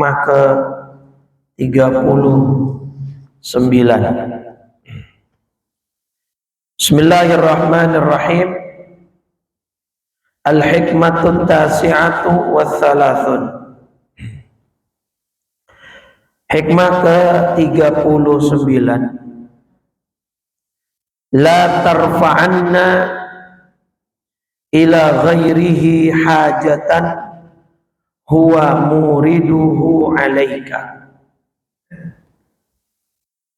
hikmah ke 39. Bismillahirrahmanirrahim. Al-hikmatut tasi'atu wa thalathun. Hikmah ke 39. La tarfa'anna ila ghairihi hajatan huwa muriduhu alaika.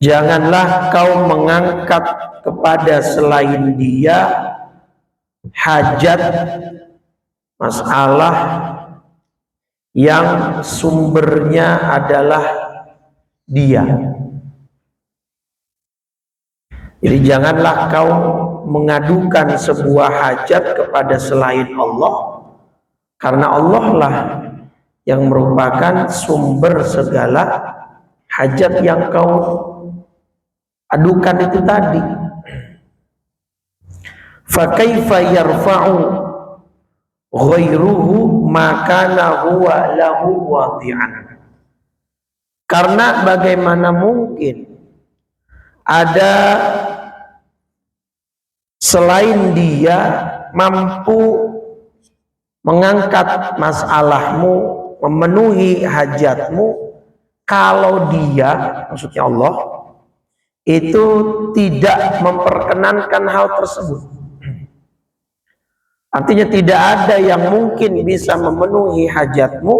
Janganlah kau mengangkat kepada selain dia hajat, masalah yang sumbernya adalah dia. Jadi janganlah kau mengadukan sebuah hajat kepada selain Allah, karena Allah lah yang merupakan sumber segala hajat yang kau adukan itu tadi. Fa kaifa yarfa'u ghairuhu ma kana huwa lahu wadi'an. Karena bagaimana mungkin ada selain dia mampu mengangkat masalahmu, memenuhi hajatmu, kalau dia, maksudnya Allah, itu tidak memperkenankan hal tersebut. Artinya tidak ada yang mungkin bisa memenuhi hajatmu,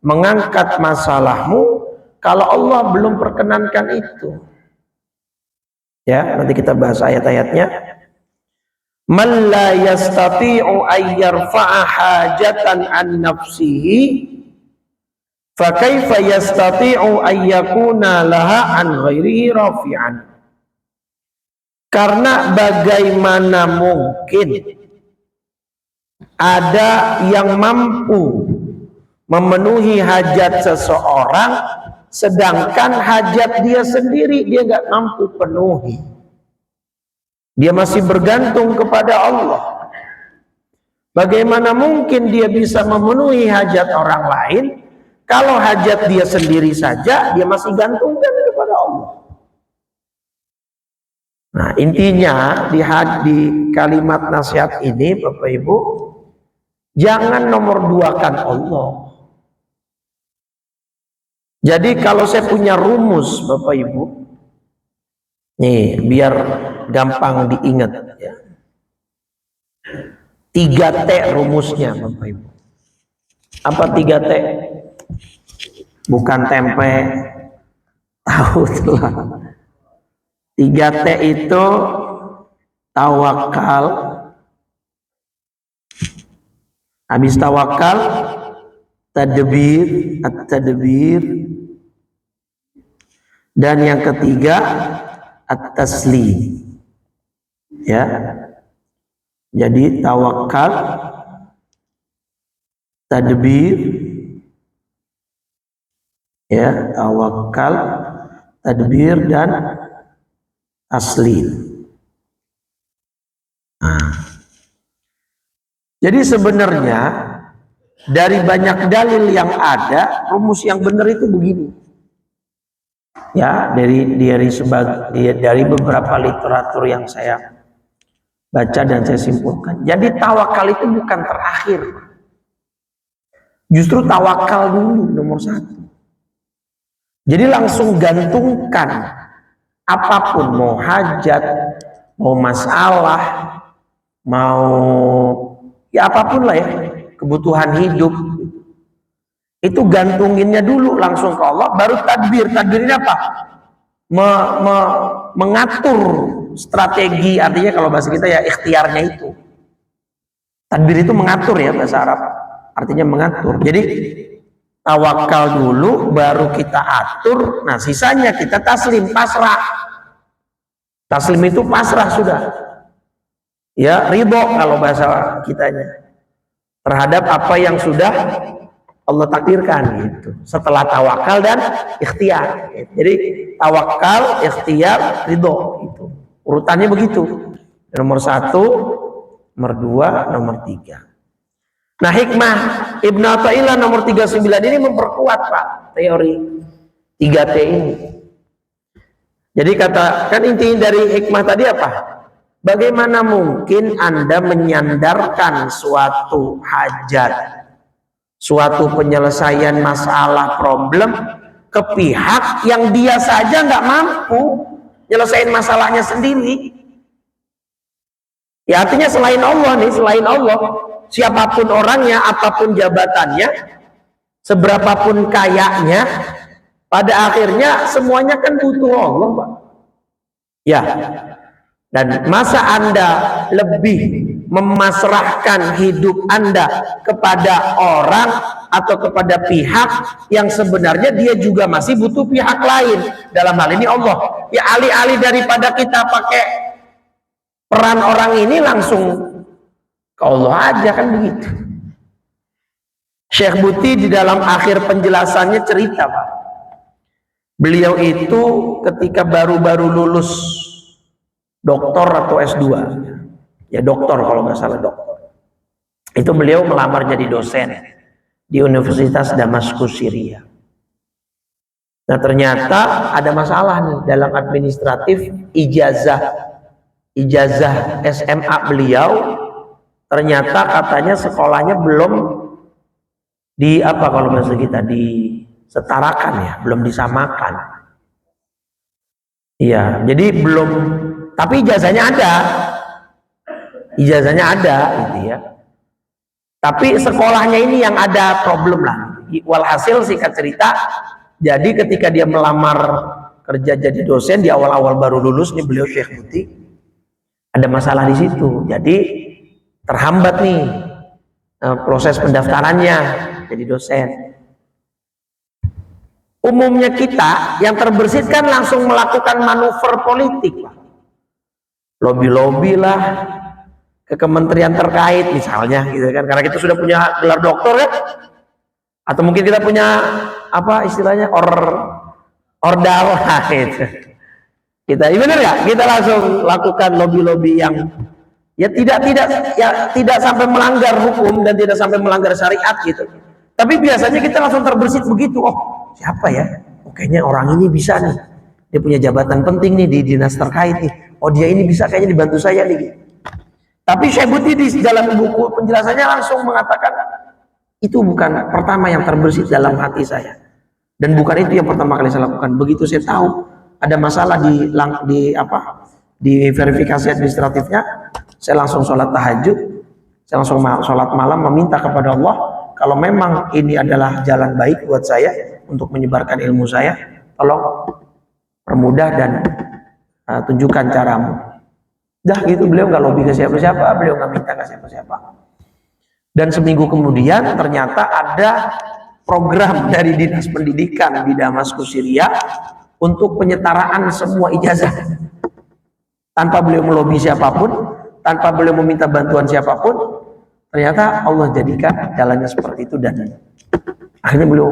mengangkat masalahmu, kalau Allah belum perkenankan itu. Ya, nanti kita bahas ayat-ayatnya. Man la yastati'u ay yarfa'a hajatan an nafsihi fa kaifa yastati'u ay yakuna laha an ghairihi rafi'an. Karena bagaimana mungkin ada yang mampu memenuhi hajat seseorang sedangkan hajat dia sendiri dia nggak mampu penuhi. Dia masih bergantung kepada Allah. Bagaimana mungkin dia bisa memenuhi hajat orang lain kalau hajat dia sendiri saja dia masih gantungkan kepada Allah. Nah, intinya di kalimat nasihat ini Bapak Ibu, jangan nomor duakan Allah. Jadi kalau saya punya rumus Bapak Ibu, nih biar gampang diingat ya. 3T rumusnya Bapak Ibu. Apa 3T? Bukan tempe, tahu telah. 3T itu tawakal. Habis tawakal, tadbir, at-tadbir. Dan yang ketiga at-taslim. Ya. Jadi tawakal, tadbir, ya, tawakal, tadbir dan taslim. Nah. Jadi sebenarnya dari banyak dalil yang ada, rumus yang benar itu begini. Ya, dari beberapa literatur yang saya baca dan saya simpulkan. Jadi tawakal itu bukan terakhir. Justru tawakal dulu nomor 1. Jadi langsung gantungkan apapun, mau hajat, mau masalah, mau ya apapun lah ya, kebutuhan hidup. Itu gantunginnya dulu langsung ke Allah, baru tadbir. Tadbir ini apa? Mengatur strategi, artinya kalau bahasa kita ya ikhtiarnya itu. Tadbir itu mengatur ya bahasa Arab, artinya mengatur. Jadi tawakal dulu, baru kita atur. Nah sisanya kita taslim, pasrah. Taslim itu pasrah sudah. Ya ridho kalau bahasa kitanya terhadap apa yang sudah Allah takdirkan gitu. Setelah tawakal dan ikhtiar. Jadi tawakal, ikhtiar, ridho itu. Urutannya begitu. Nomor 1, nomor 2, nomor 3. Nah hikmah Ibnu Athaillah nomor 39 ini memperkuat Pak. teori 3T ini. Jadi kan inti dari hikmah tadi apa? Bagaimana mungkin Anda menyandarkan suatu hajat, suatu penyelesaian masalah problem ke pihak yang dia saja nggak mampu nyelesain masalahnya sendiri? Ya artinya selain Allah nih, selain Allah, siapapun orangnya, apapun jabatannya, seberapapun kayanya, pada akhirnya semuanya kan butuh Allah, Pak. Ya. Dan masa Anda lebih memasrahkan hidup Anda kepada orang atau kepada pihak yang sebenarnya dia juga masih butuh pihak lain, dalam hal ini Allah. Ya alih-alih daripada kita pakai peran orang ini, langsung ke Allah aja, kan begitu. Syekh Buti di dalam akhir penjelasannya cerita, Pak. Beliau itu ketika baru-baru lulus doktor atau S2, ya doktor kalau nggak salah doktor, itu beliau melamar jadi dosen di Universitas Damaskus Syria. Nah ternyata ada masalah nih dalam administratif ijazah SMA beliau, ternyata katanya sekolahnya belum di apa kalau bahasa kita disetarakan ya, belum disamakan. Iya, jadi belum, tapi ijazahnya ada gitu ya. Tapi sekolahnya ini yang ada problem lah. Walhasil singkat cerita, jadi ketika dia melamar kerja jadi dosen di awal-awal baru lulus nih beliau Syekh Buti, ada masalah di situ. Jadi terhambat nih proses pendaftarannya jadi dosen. Umumnya kita yang terbersit kan langsung melakukan manuver politik, Pak. Lobby-lobby lah ke kementerian terkait misalnya gitu kan, karena kita sudah punya gelar doktor kan, atau mungkin kita punya apa istilahnya ordal gitu. Kita benar nggak? Kita langsung lakukan lobby-lobby yang ya tidak sampai melanggar hukum dan tidak sampai melanggar syariat gitu. Tapi biasanya kita langsung terbersit begitu. Oh siapa ya? Oh, kayaknya orang ini bisa nih. Dia punya jabatan penting nih di dinas terkait nih. Oh dia ini bisa kayaknya dibantu saya nih. Tapi Syekh Buti di dalam buku penjelasannya langsung mengatakan itu bukan pertama yang terbersit dalam hati saya. Dan bukan itu yang pertama kali saya lakukan. Begitu saya tahu ada masalah di verifikasi administratifnya, saya langsung sholat tahajud, saya langsung sholat malam meminta kepada Allah, kalau memang ini adalah jalan baik buat saya untuk menyebarkan ilmu saya, tolong permudah dan tunjukkan caramu. Dah gitu, beliau nggak lobby ke siapa-siapa, beliau nggak minta ke siapa-siapa. Dan seminggu kemudian ternyata ada program dari Dinas Pendidikan di Damaskus Syria untuk penyetaraan semua ijazah. Tanpa beliau melobi siapapun, tanpa beliau meminta bantuan siapapun, ternyata Allah jadikan jalannya seperti itu, dan akhirnya beliau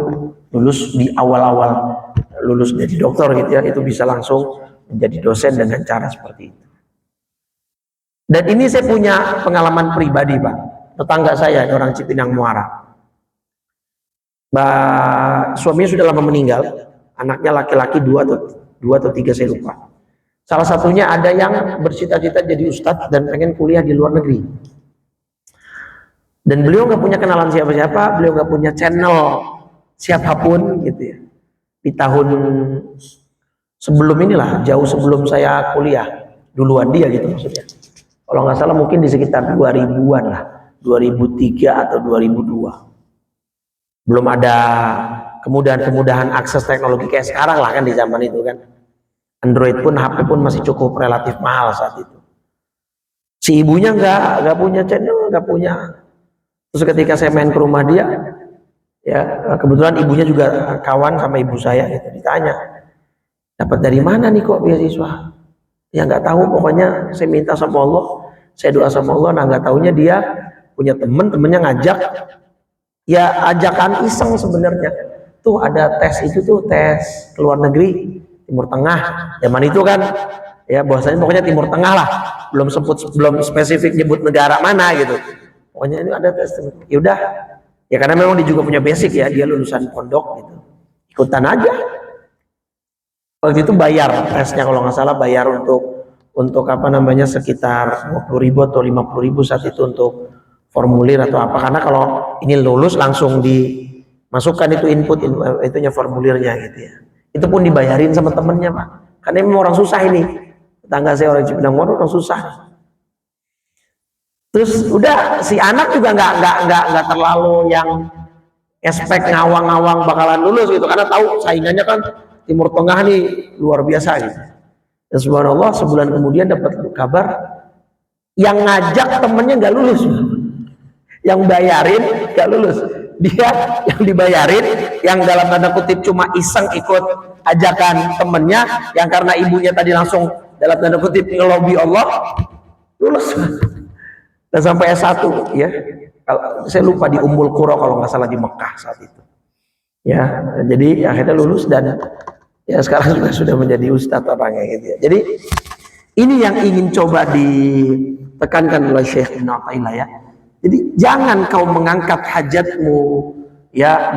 lulus di awal-awal lulus jadi dokter gitu ya, itu bisa langsung menjadi dosen dengan cara seperti itu. Dan ini saya punya pengalaman pribadi, Pak. Tetangga saya, orang Cipinang Muara. Suaminya sudah lama meninggal, anaknya laki-laki dua atau tiga saya lupa. Salah satunya ada yang bercita-cita jadi ustadz dan pengen kuliah di luar negeri. Dan beliau nggak punya kenalan siapa-siapa, beliau nggak punya channel siapapun gitu ya. Di tahun sebelum inilah, jauh sebelum saya kuliah, duluan dia gitu maksudnya. Kalau nggak salah mungkin di sekitar 2000-an lah, 2003 atau 2002. Belum ada kemudahan-kemudahan akses teknologi kayak sekarang lah kan di zaman itu kan. Android pun, HP pun masih cukup relatif mahal saat itu. Si ibunya nggak punya channel, nggak punya. Terus ketika saya main ke rumah dia, ya kebetulan ibunya juga kawan sama ibu saya, gitu, ditanya, dapat dari mana nih kok beasiswa? Ya nggak tahu, pokoknya saya minta sama Allah, saya doa sama Allah. Nah nggak taunya dia punya temennya ngajak, ya ajakan iseng sebenarnya. Tuh ada tes itu tuh, tes ke luar negeri, Timur Tengah, zaman itu kan, ya bahwasanya pokoknya Timur Tengah lah, belum spesifik nyebut negara mana gitu. Pokoknya ini ada tes. Ya udah, ya karena memang dia juga punya basic ya, dia lulusan pondok gitu. ikutan aja. Waktu itu bayar tesnya kalau nggak salah, bayar untuk apa namanya sekitar 20.000 atau 50.000 saat itu untuk formulir atau apa, karena kalau ini lulus langsung dimasukkan itu itunya formulirnya gitu ya. Itu pun dibayarin sama temennya Pak, karena memang orang susah ini, tetangga saya orang Cipinang Moro orang susah. Terus udah si anak juga nggak terlalu yang expect ngawang-ngawang bakalan lulus gitu, karena tahu saingannya kan Timur Tengah nih luar biasa gitu. Dan subhanallah sebulan kemudian dapat kabar yang ngajak temennya nggak lulus, yang bayarin nggak lulus, dia yang dibayarin, yang dalam tanda kutip cuma iseng ikut ajakan temennya, yang karena ibunya tadi langsung dalam tanda kutip ngelobi Allah, lulus dan sampai S1 ya. Saya lupa di Ummul Qura kalau nggak salah, di Mekah saat itu ya. Jadi akhirnya lulus dan ya sekarang juga sudah menjadi ustadz orangnya gitu ya. Jadi ini yang ingin coba ditekankan oleh Syekh Ibnu Athaillah ya. Jadi jangan kau mengangkat hajatmu ya,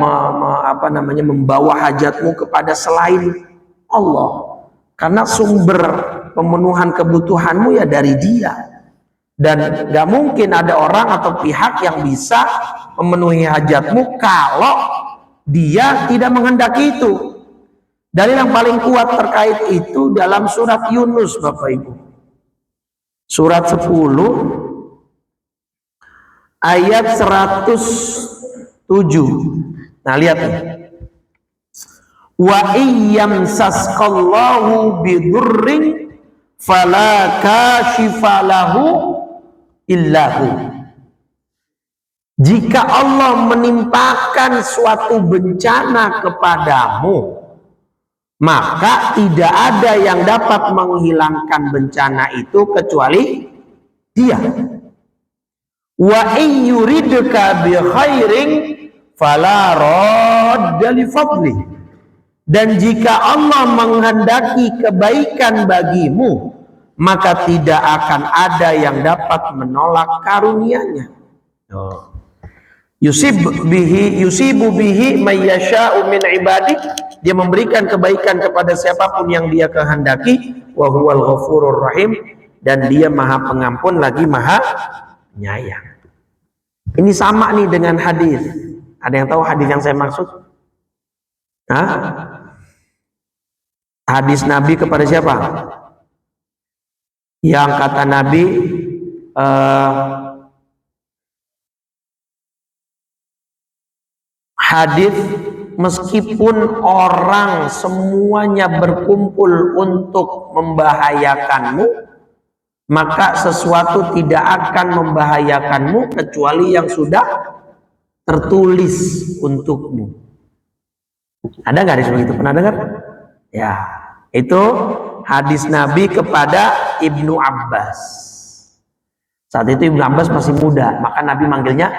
membawa hajatmu kepada selain Allah, karena sumber pemenuhan kebutuhanmu ya dari Dia, dan nggak mungkin ada orang atau pihak yang bisa memenuhi hajatmu kalau Dia tidak menghendaki itu. Dalil yang paling kuat terkait itu dalam surat Yunus Bapak Ibu. Surat 10 ayat 107. Nah lihat nih. Wa iyyamsasqallahu bidurrin fala kashifalahu illahu. Jika Allah menimpakan suatu bencana kepadamu, maka tidak ada yang dapat menghilangkan bencana itu kecuali Dia. Wa iyyuridka bi khairin fala radda li fadli. Dan jika Allah menghendaki kebaikan bagimu, maka tidak akan ada yang dapat menolak karunia-Nya. Yusibu bihi may yasha'u min ibadik. Dia memberikan kebaikan kepada siapapun yang Dia kehendaki. Wa huwal ghafurur rahim. Dan Dia Maha Pengampun lagi Maha Penyayang. Ini sama nih dengan hadis. Ada yang tahu hadis yang saya maksud? Hah? Hadis Nabi kepada siapa? Yang kata Nabi hadis, meskipun orang semuanya berkumpul untuk membahayakanmu, maka sesuatu tidak akan membahayakanmu kecuali yang sudah tertulis untukmu. Ada nggak hadis begitu? Pernah dengar? Ya, itu hadis Nabi kepada Ibnu Abbas. Saat itu Ibnu Abbas masih muda, maka Nabi manggilnya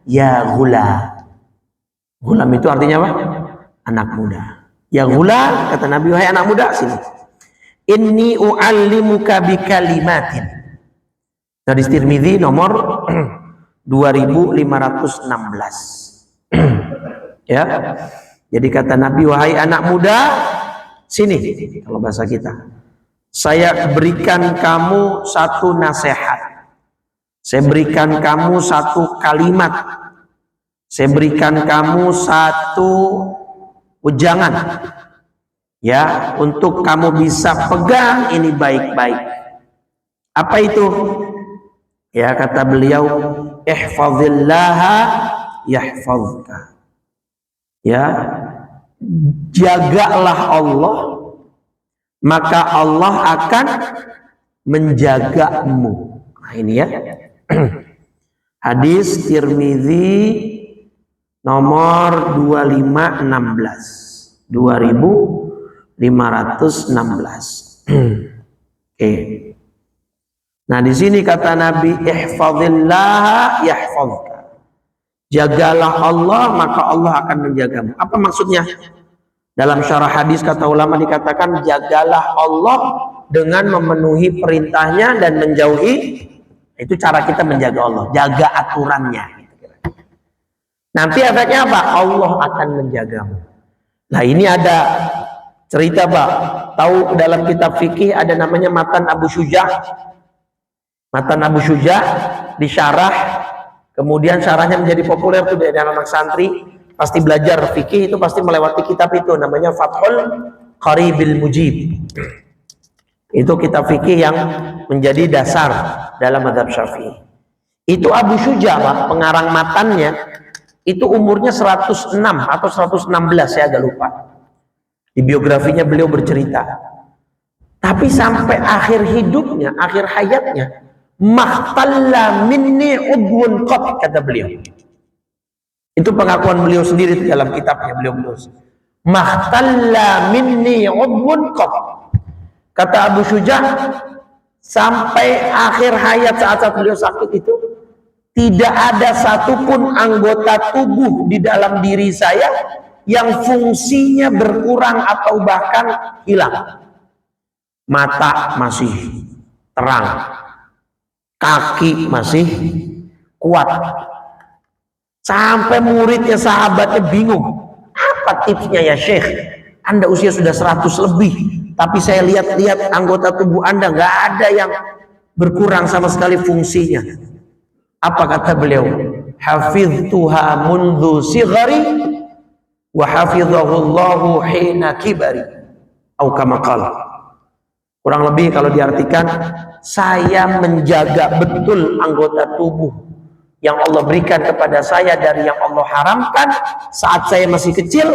ya ghulam. Ghulam itu artinya apa? Anak muda. Ya ghulam, kata Nabi, wahai anak muda, sini. Inni u'allimuka bikalimatin. Hadis Tirmidzi nomor 2516. Ya. Jadi kata Nabi, wahai anak muda, sini, kalau bahasa kita. Saya berikan kamu satu nasihat. Saya berikan kamu satu kalimat. Saya berikan kamu satu ujangan. Ya, untuk kamu bisa pegang ini baik-baik. Apa itu? Ya, kata beliau, ihfazillaha yahfazka. Ya, jagalah Allah, maka Allah akan menjagamu. Nah, ini ya. Hadis Tirmidzi nomor 2516. 2516. Oke. Nah, di sini kata Nabi, ihfazillaha yahfazka. Jagalah Allah, maka Allah akan menjagamu. Apa maksudnya? Dalam syarah hadis kata ulama dikatakan, jagalah Allah dengan memenuhi perintahnya dan menjauhi. Itu cara kita menjaga Allah, jaga aturannya. Nanti efeknya apa? Allah akan menjagamu. Nah ini ada cerita Pak, tahu dalam kitab fikih ada namanya Matan Abu Syuja'. Matan Abu Syuja' disyarah, kemudian syarahnya menjadi populer tuh dari anak-anak santri, pasti belajar fikih itu pasti melewati kitab itu, namanya Fathul Qaribil Mujib. Itu kitab fikih yang menjadi dasar dalam mazhab Syafi'i. Itu Abu Syuja' Pak, pengarang matannya itu umurnya 106 atau 116, saya agak lupa. Di biografinya beliau bercerita. Tapi sampai akhir hidupnya, akhir hayatnya, mahtalla minni udwun qat, kata beliau. Itu pengakuan beliau sendiri dalam kitabnya, beliau menulis. Mahtalla minni udwun qat. Kata Abu Syuja', sampai akhir hayat saat-saat beliau sakit itu, tidak ada satupun anggota tubuh di dalam diri saya yang fungsinya berkurang atau bahkan hilang. Mata masih terang, kaki masih kuat. Sampai muridnya, sahabatnya bingung. Apa tipsnya ya Syekh? Anda usia sudah 100 lebih, tapi saya lihat-lihat anggota tubuh Anda nggak ada yang berkurang sama sekali fungsinya. Apa kata beliau? Hafiztuha mundhu sighari wa hafizahullahu hina kibari. Atau kama qala. Kurang lebih kalau diartikan, saya menjaga betul anggota tubuh yang Allah berikan kepada saya dari yang Allah haramkan saat saya masih kecil,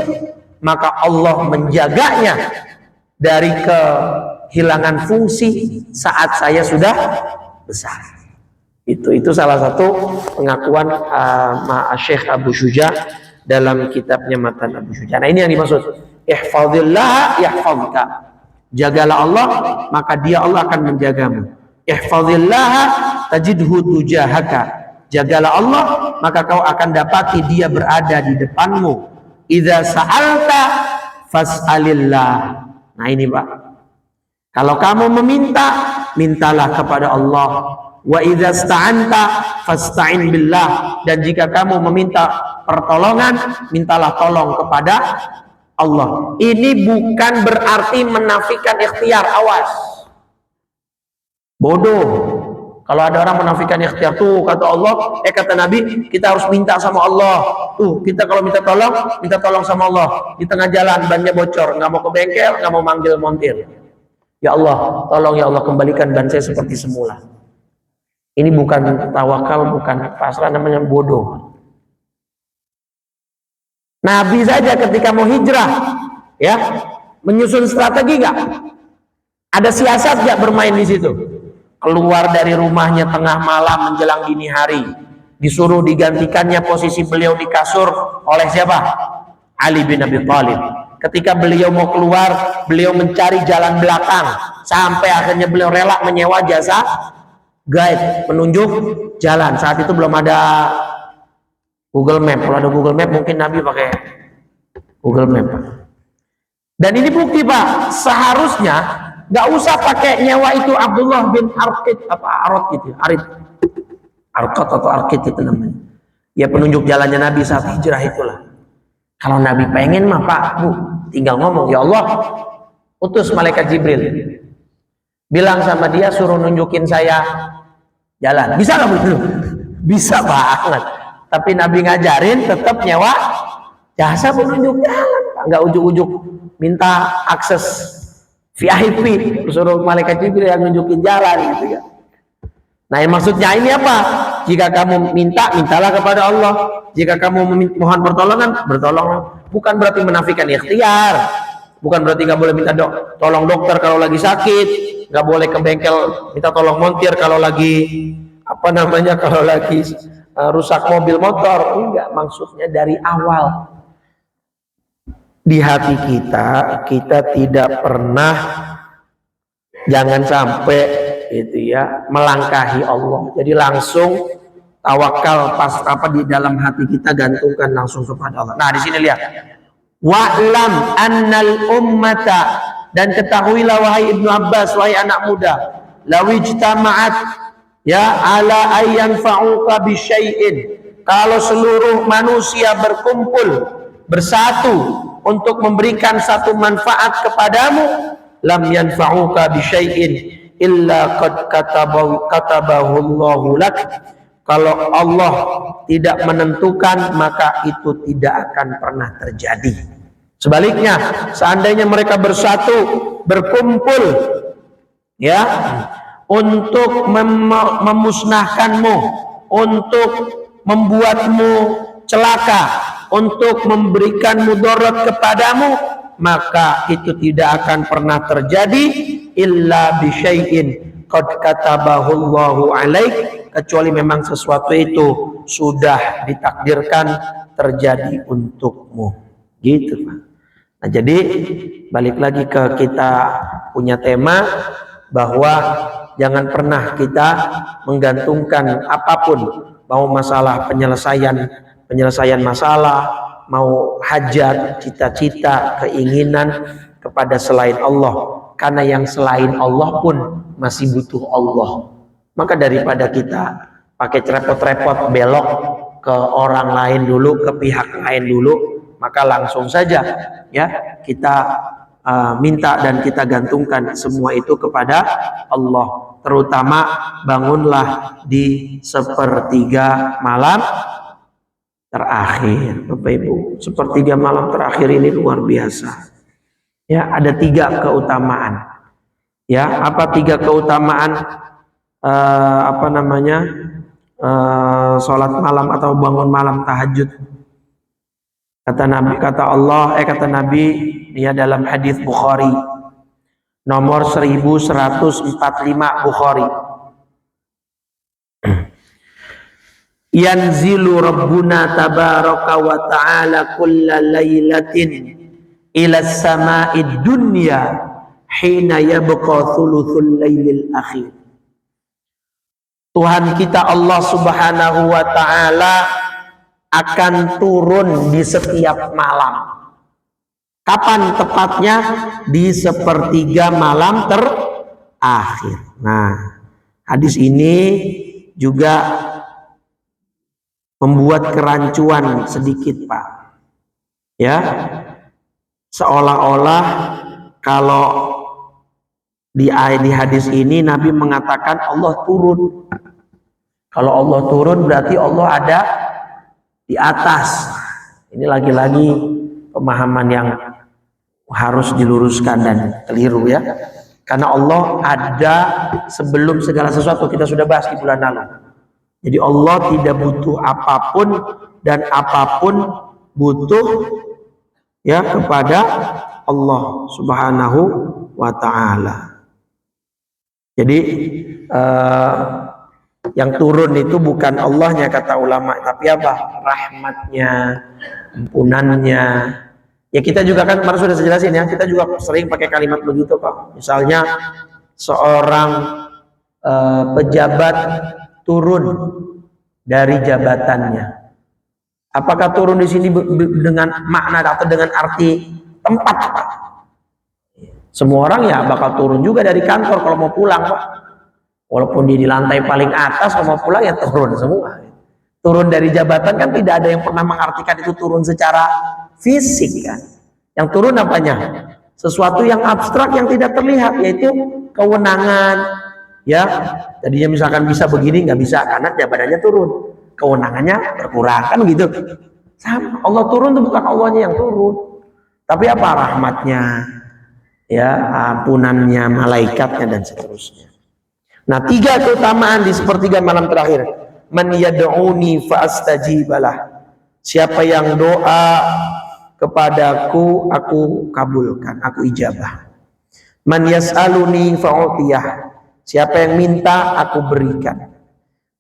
maka Allah menjaganya dari kehilangan fungsi saat saya sudah besar. Itu salah satu pengakuan Syekh Abu Syuja' dalam kitabnya Matan Abu Syuja'. Nah ini yang dimaksud, ihfazillah yahfazka. Jagalah Allah, maka dia Allah akan menjagamu. Ihfazillah tajidhu tujahaka. Jagalah Allah, maka kau akan dapati dia berada di depanmu. Idza sa'alta fas'alillah. Nah ini Pak, kalau kamu meminta, mintalah kepada Allah. Wa idza sta'anta fasta'in billah. Dan jika kamu meminta pertolongan, mintalah tolong kepada Allah. Ini bukan berarti menafikan ikhtiar, awas. Bodoh. Kalau ada orang menafikan ikhtiar, tuh kata Allah, kata Nabi, kita harus minta sama Allah. Tuh, kita kalau minta tolong sama Allah. Di tengah jalan bannya bocor, nggak mau ke bengkel, nggak mau manggil montir. Ya Allah, tolong ya Allah, kembalikan ban saya seperti semula. Ini bukan tawakal, bukan pasrah, namanya bodoh. Nabi saja ketika mau hijrah, ya, menyusun strategi nggak? Ada siasat nggak bermain di situ? Keluar dari rumahnya tengah malam menjelang dini hari, disuruh digantikannya posisi beliau di kasur oleh siapa? Ali bin Abi Thalib. Ketika beliau mau keluar, beliau mencari jalan belakang sampai akhirnya beliau rela menyewa jasa guide, penunjuk jalan. Saat itu belum ada Google Map. Kalau ada Google Map mungkin Nabi pakai Google Map. Dan ini bukti Pak, seharusnya nggak usah pakai nyewa itu Abdullah bin Arkit Arkot atau Arkit itu namanya. Ya penunjuk jalannya Nabi saat hijrah itulah. Kalau Nabi pengen mah Pak, Bu, tinggal ngomong, ya Allah, utus malaikat Jibril. Bilang sama dia suruh nunjukin saya jalan. Bisa nggak Bu? Bisa banget. Tapi Nabi ngajarin tetap nyewa jasa penunjuk jalan. Nggak ujuk-ujuk minta akses VIP, suruh malaikat Jibril yang nunjukin jalan gitu ya. Nah, yang maksudnya ini apa? Jika kamu minta, mintalah kepada Allah. Jika kamu mohon pertolongan, bertolonglah. Bukan berarti menafikan ikhtiar. Bukan berarti nggak boleh minta tolong dokter kalau lagi sakit, nggak boleh ke bengkel minta tolong montir kalau lagi kalau lagi rusak mobil motor. Enggak, maksudnya dari awal di hati kita tidak pernah, jangan sampai itu ya, melangkahi Allah. Jadi langsung tawakal di dalam hati kita, gantungkan langsung kepada Allah. Nah, di sini lihat. Wa'lam annal ummata, dan ketahuilah wahai Ibnu Abbas, wahai anak muda, lawijtama'at ya ala ayyan fa'uka bisyai'in, kalau seluruh manusia berkumpul bersatu untuk memberikan satu manfaat kepadamu, lam yanfa'uka bi syai'in illa qad katabahu Allahu lak. Kalau Allah tidak menentukan, maka itu tidak akan pernah terjadi. Sebaliknya, seandainya mereka bersatu, berkumpul, ya, untuk memusnahkanmu, untuk membuatmu celaka, untuk memberikan mudarat kepadamu, maka itu tidak akan pernah terjadi illa bi syai'in qad katabahu Allahu alaik, kecuali memang sesuatu itu sudah ditakdirkan terjadi untukmu. Gitu, Pak. Nah, jadi balik lagi ke kita punya tema bahwa jangan pernah kita menggantungkan apapun, mau masalah penyelesaian masalah, mau hajat, cita-cita, keinginan kepada selain Allah. Karena yang selain Allah pun masih butuh Allah. Maka daripada kita pakai repot-repot belok ke orang lain dulu, ke pihak lain dulu, maka langsung saja ya kita minta dan kita gantungkan semua itu kepada Allah. Terutama bangunlah di sepertiga malam terakhir, Bapak Ibu. Sepertiga malam terakhir ini luar biasa. Ya, ada 3 keutamaan. Ya, apa 3 keutamaan sholat malam atau bangun malam tahajud? Kata Nabi dia dalam hadis Bukhari nomor 1145 Bukhari. Yanzilu Rabbuna tabaraka wa ta'ala kulla laylatin ila sama'id dunya hina yabqa thuluthul laylil akhir. Tuhan kita Allah Subhanahu wa ta'ala akan turun di setiap malam. Kapan tepatnya? Di sepertiga malam terakhir. Nah, hadis ini juga membuat kerancuan sedikit, Pak. Ya, seolah-olah kalau di hadis ini Nabi mengatakan Allah turun. Kalau Allah turun berarti Allah ada di atas. Ini lagi-lagi pemahaman yang harus diluruskan dan keliru ya. Karena Allah ada sebelum segala sesuatu, kita sudah bahas di bulan lalu. Jadi Allah tidak butuh apapun dan apapun butuh ya kepada Allah Subhanahu wa ta'ala. Jadi yang turun itu bukan Allahnya kata ulama, tapi apa? Rahmatnya, ampunannya. Ya kita juga kan kemarin sudah saya jelasin ya, kita juga sering pakai kalimat begitu Pak. Misalnya seorang pejabat turun dari jabatannya. Apakah turun di sini dengan makna atau dengan arti tempat, Pak? Semua orang ya bakal turun juga dari kantor kalau mau pulang, Pak. Walaupun dia di lantai paling atas, kalau mau pulang ya turun semua. Turun dari jabatan kan tidak ada yang pernah mengartikan itu turun secara fisik kan. Yang turun apanya? Sesuatu yang abstrak yang tidak terlihat, yaitu kewenangan. Ya, tadinya misalkan bisa begini nggak bisa karena jabatannya turun, kewenangannya berkurang kan gitu. Sama, Allah turun itu bukan Allahnya yang turun, tapi apa? Rahmatnya, ya, ampunannya, malaikatnya dan seterusnya. Nah, 3 keutamaan di sepertiga malam terakhir. Man yad'uni fa astajibalah. Siapa yang doa kepadaku, aku kabulkan, aku ijabah. Man yas'aluni fa'utiyah. Siapa yang minta, aku berikan.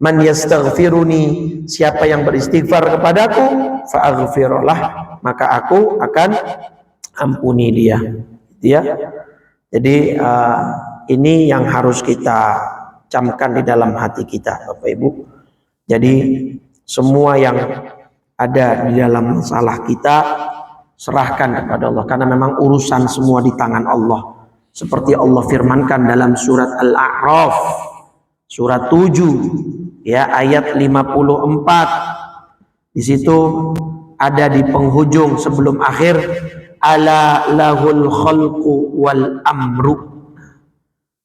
Man yastaghfiruni. Siapa yang beristighfar kepadaku, fa'aghfirullah, maka aku akan ampuni dia. Ya. Jadi ini yang harus kita camkan di dalam hati kita, Bapak Ibu. Jadi semua yang ada di dalam masalah kita serahkan kepada Allah, karena memang urusan semua di tangan Allah. Seperti Allah firmankan dalam surat Al-A'raf surat 7 ya ayat 54. Di situ ada di penghujung sebelum akhir, ala lahul khalqu wal amru.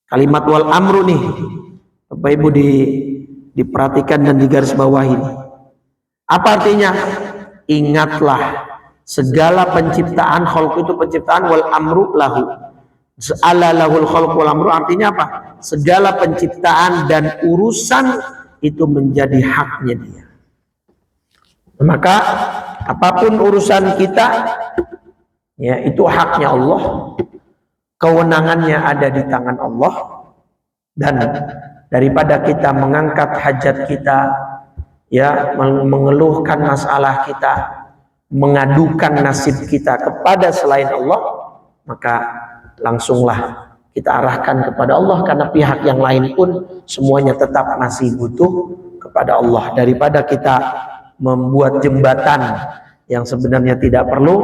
Kalimat wal amru nih Bapak Ibu diperhatikan dan digarisbawahi. Apa artinya? Ingatlah segala penciptaan, khalq itu penciptaan, wal amru lahu. Ala lahul khalq wal amru artinya apa? Segala penciptaan dan urusan itu menjadi haknya dia. Maka apapun urusan kita, ya itu haknya Allah. Kewenangannya ada di tangan Allah. Dan daripada kita mengangkat hajat kita, ya mengeluhkan masalah kita, mengadukan nasib kita kepada selain Allah, maka langsunglah kita arahkan kepada Allah, karena pihak yang lain pun semuanya tetap masih butuh kepada Allah. Daripada kita membuat jembatan yang sebenarnya tidak perlu,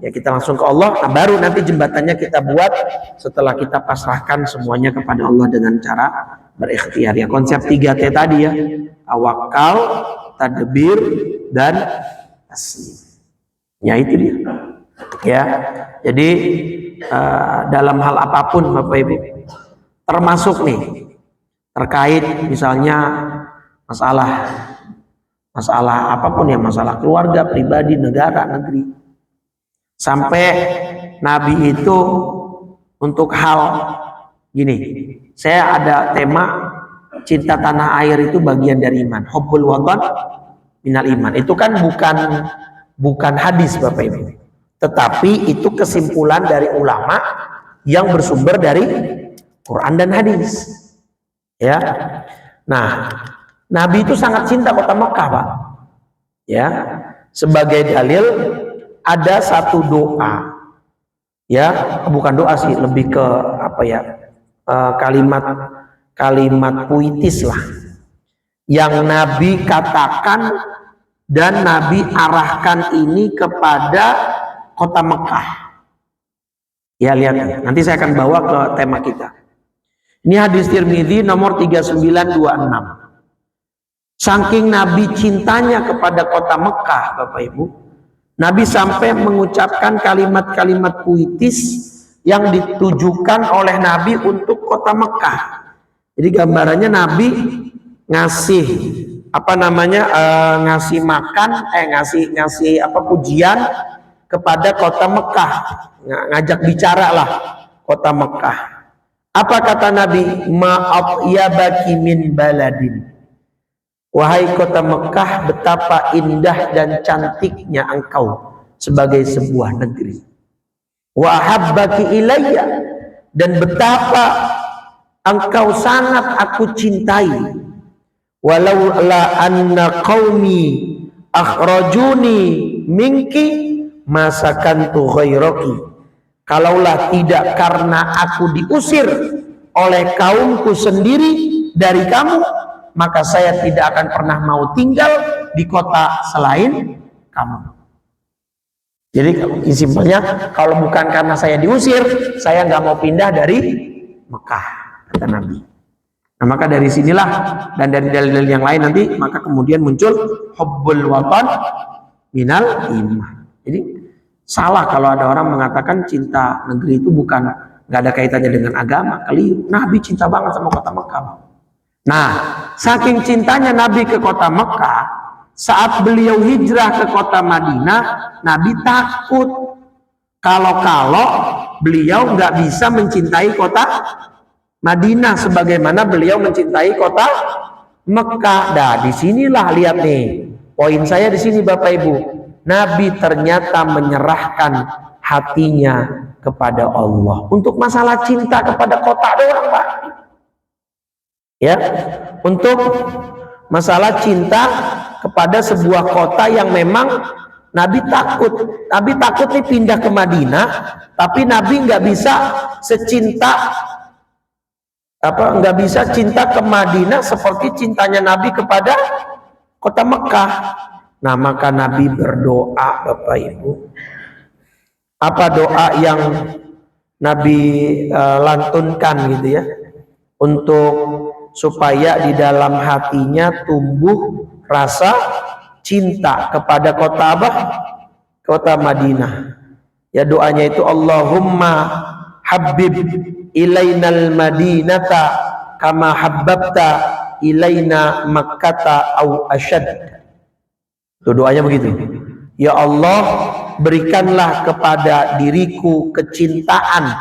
ya kita langsung ke Allah. Nah, baru nanti jembatannya kita buat setelah kita pasrahkan semuanya kepada Allah dengan cara berikhtiar. Ya konsep 3T tadi ya, tawakal, tadbir, dan taslim. Ya itu dia. Ya, jadi dalam hal apapun Bapak Ibu, termasuk nih terkait misalnya masalah apapun ya, masalah keluarga, pribadi, negara, negeri. Sampai Nabi itu untuk hal gini, saya ada tema cinta tanah air itu bagian dari iman. Hubbul watan minal iman. Itu kan bukan hadis Bapak Ibu, tetapi itu kesimpulan dari ulama yang bersumber dari Quran dan hadis. Ya, nah Nabi itu sangat cinta kota Mekah, Pak. Ya, sebagai dalil ada satu doa, ya bukan doa sih, lebih ke apa ya, kalimat puitis lah, yang Nabi katakan dan Nabi arahkan ini kepada kota Mekah. Ya lihat, nanti saya akan bawa ke tema kita. Ini hadis Tirmidzi nomor 3926. Saking Nabi cintanya kepada kota Mekah, Bapak Ibu, Nabi sampai mengucapkan kalimat-kalimat puitis yang ditujukan oleh Nabi untuk kota Mekah. Jadi gambarannya Nabi ngasih ngasih makan, ngasih pujian kepada kota Mekah, ngajak bicara lah kota Mekah. Apa kata Nabi? Ma'atyabaki min baladin. Wahai kota Mekah, betapa indah dan cantiknya engkau sebagai sebuah negeri. Wa habbaki ilayya, dan betapa engkau sangat aku cintai. Walau la anna qaumi akhrajuni minki masakantu ghairaki. Kalaulah tidak karena aku diusir oleh kaumku sendiri dari kamu, maka saya tidak akan pernah mau tinggal di kota selain kamu. Jadi simpelnya, kalau bukan karena saya diusir, saya nggak mau pindah dari Mekah, kata Nabi. Nah, maka dari sinilah dan dari dalil-dalil yang lain nanti, maka kemudian muncul hubbul watan minal iman. Jadi salah kalau ada orang mengatakan cinta negeri itu nggak ada kaitannya dengan agama. Keliru. Nabi cinta banget sama kota Mekah. Nah, saking cintanya Nabi ke kota Mekah, saat beliau hijrah ke kota Madinah, Nabi takut kalau beliau nggak bisa mencintai kota Madinah sebagaimana beliau mencintai kota Mekah. Nah, disinilah lihat nih, poin saya di sini Bapak Ibu, Nabi ternyata menyerahkan hatinya kepada Allah untuk masalah cinta kepada kota doang, Pak. Ya, untuk masalah cinta kepada sebuah kota yang memang Nabi takut nih pindah ke Madinah, tapi Nabi nggak bisa cinta ke Madinah seperti cintanya Nabi kepada kota Mekah. Nah, maka Nabi berdoa, Bapak Ibu. Apa doa yang Nabi lantunkan gitu ya, untuk supaya di dalam hatinya tumbuh rasa cinta kepada kota kota Madinah. Ya doanya itu Allahumma habib ilainal madinata kama habbabta ilaina makkata au asyad. Itu doanya begitu. Ya Allah, berikanlah kepada diriku kecintaan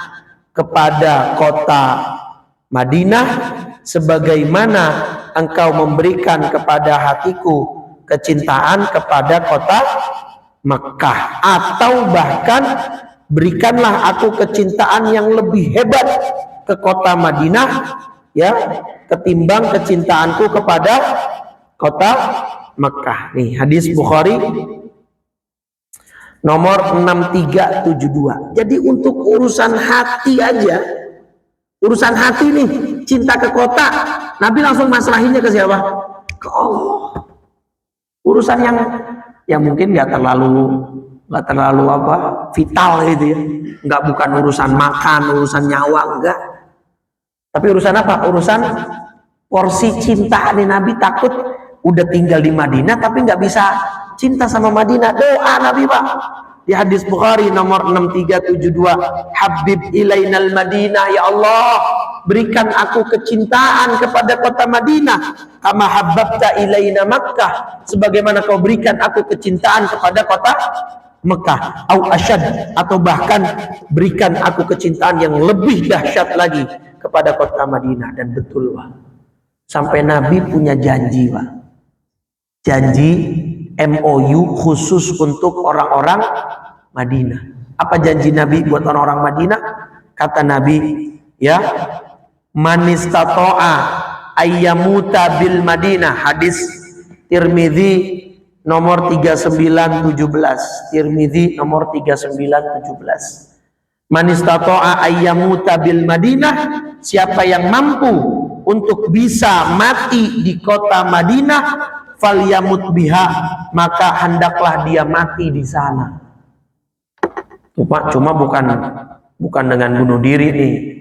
kepada kota Madinah sebagaimana engkau memberikan kepada hatiku kecintaan kepada kota Mekah, atau bahkan berikanlah aku kecintaan yang lebih hebat ke kota Madinah ya ketimbang kecintaanku kepada kota Mekah. Nih hadis Bukhari nomor 6372. Jadi untuk urusan hati aja, urusan hati nih, cinta ke kota, Nabi langsung masrahinnya ke siapa? Ke Allah. Urusan yang mungkin nggak terlalu apa vital gitu ya, nggak, bukan urusan makan, urusan nyawa, enggak, tapi urusan apa? Urusan porsi cinta nih. Nabi takut udah tinggal di Madinah tapi nggak bisa cinta sama Madinah. Doa Nabi Pak di hadis Bukhari nomor 6372, Habib ilainal Madinah, ya Allah, berikan aku kecintaan kepada kota Madinah kama habbabta ilaina Makkah, sebagaimana kau berikan aku kecintaan kepada kota Mekah, au asyad, atau bahkan berikan aku kecintaan yang lebih dahsyat lagi kepada kota Madinah. Dan betul Pak, sampai Nabi punya janji Pak, janji MOU khusus untuk orang-orang Madinah. Apa janji Nabi buat orang-orang Madinah? Kata Nabi, ya, manistato'a ayyamuta bil Madinah. Hadis Tirmidzi nomor 3917. Tirmidzi nomor 3917. Manistato'a ayyamuta bil Madinah, siapa yang mampu untuk bisa mati di kota Madinah, falyamut biha, maka hendaklah dia mati di sana. Cuma bukan dengan bunuh diri nih.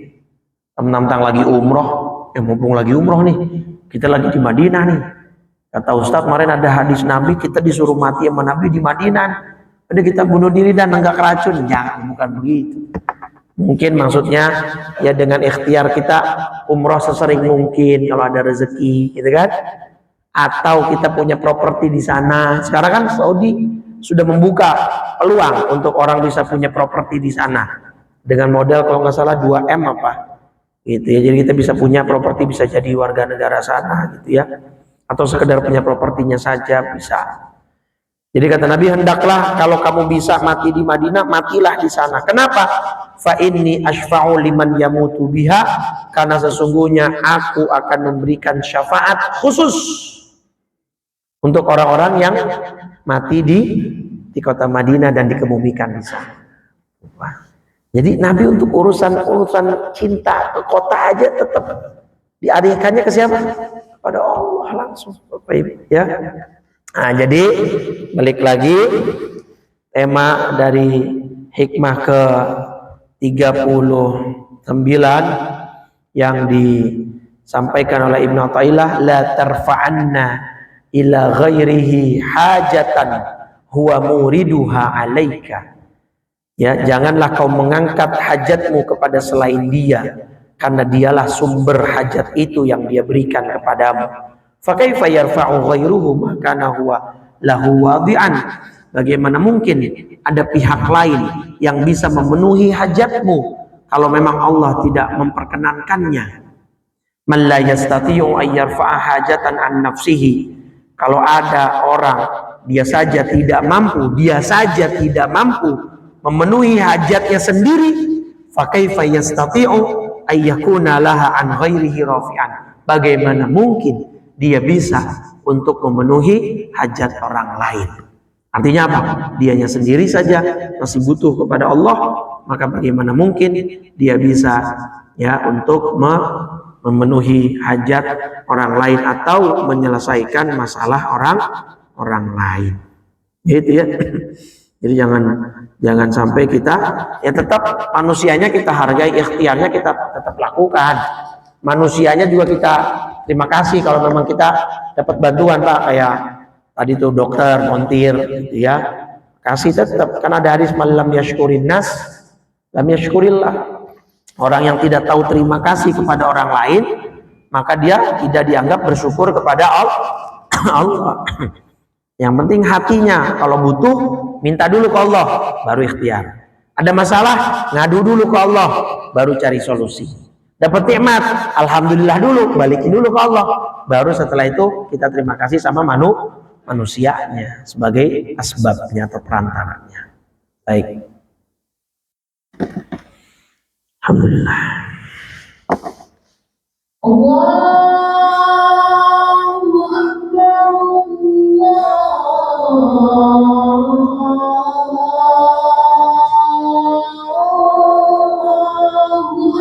Tentang lagi umroh, mumpung lagi umroh nih, kita lagi di Madinah nih. Kata Ustadz kemarin ada hadis Nabi, kita disuruh mati sama Nabi di Madinah. Ada kita bunuh diri dan enggak keracun. Jangan, bukan begitu. Mungkin maksudnya ya dengan ikhtiar kita umroh sesering mungkin kalau ada rezeki, gitu kan? Atau kita punya properti di sana. Sekarang kan Saudi sudah membuka peluang untuk orang bisa punya properti di sana dengan modal kalau nggak salah 2M apa gitu ya. Jadi kita bisa punya properti, bisa jadi warga negara sana gitu ya, atau sekedar punya propertinya saja bisa. Jadi kata Nabi, hendaklah kalau kamu bisa mati di Madinah, matilah di sana. Kenapa? Fa inni asyfa'u liman yamutu biha, karena sesungguhnya aku akan memberikan syafaat khusus untuk orang-orang yang mati di kota Madinah dan dikebumikan di sana. Wah. Jadi Nabi untuk urusan cinta ke kota aja tetap dialihkannya ke siapa? Kepada Allah langsung. Ya. Nah, jadi balik lagi tema dari hikmah ke 39 yang disampaikan oleh Ibnu Athaillah, la tarfa'anna ila ghairihi hajatan huwa muriduha alaika. Ya, janganlah kau mengangkat hajatmu kepada selain dia, karena dialah sumber hajat itu yang dia berikan kepadamu. Fa kaifa yarfa'u ghairuhu ma kana huwa lahu wadi'an. Bagaimana mungkin ada pihak lain yang bisa memenuhi hajatmu kalau memang Allah tidak memperkenankannya. Man la yastati'u ay yarfa'a hajatan an nafsihi. Kalau ada orang dia saja tidak mampu memenuhi hajatnya sendiri, fa kaifa yastati'u ay yakuna laha an ghairihi rafi'an. Bagaimana mungkin dia bisa untuk memenuhi hajat orang lain? Artinya apa? Dianya sendiri saja masih butuh kepada Allah, maka bagaimana mungkin dia bisa ya untuk memenuhi hajat orang lain atau menyelesaikan masalah orang lain. Gitu ya. Jadi jangan sampai kita ya tetap manusianya kita hargai, ikhtiarnya kita tetap lakukan. Manusianya juga kita terima kasih kalau memang kita dapat bantuan Pak, kayak tadi tuh dokter montir gitu ya. kasih tetap, karena ada hadis malam yashkurin nas lam yashkurillah. Orang yang tidak tahu terima kasih kepada orang lain, maka dia tidak dianggap bersyukur kepada Allah. Yang penting hatinya, kalau butuh minta dulu ke Allah, baru ikhtiar. Ada masalah, ngadu dulu ke Allah, baru cari solusi. Dapat nikmat, alhamdulillah dulu, balikin dulu ke Allah, baru setelah itu kita terima kasih sama manusianya sebagai asbabnya atau perantaranya. Baik. Alhamdulillah. Allahu Akbar, Allahu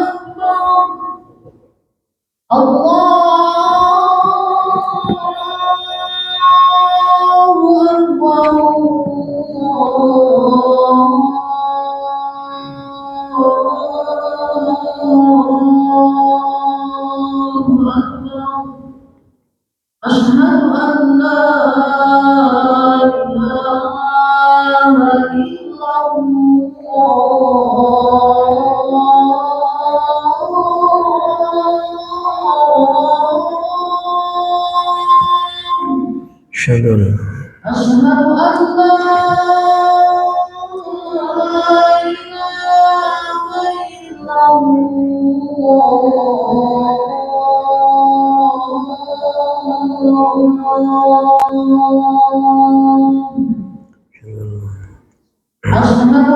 Akbar, Allahu Akbar. Asyhadu an la ilaha illallah. Asyhadu Asyhadu an la ilaha illallah. Asyhadu anna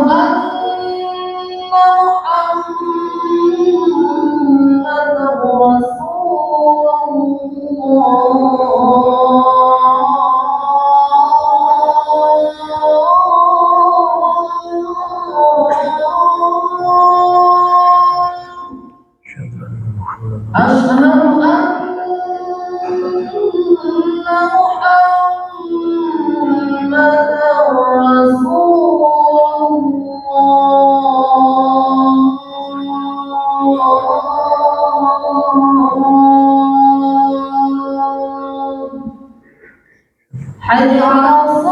Muhammadar Rasulullah. Asyhadu anna Muhammadar Rasulullah. Hayya 'alas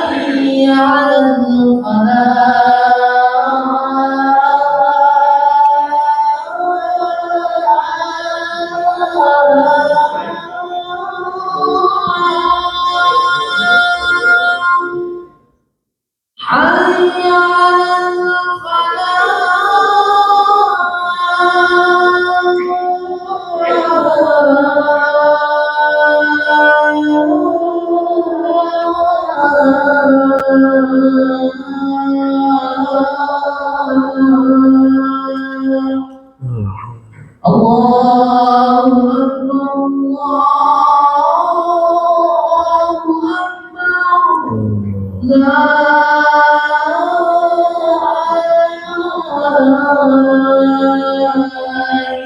حي على Allahu Akbar, Allahu Akbar. La ilaha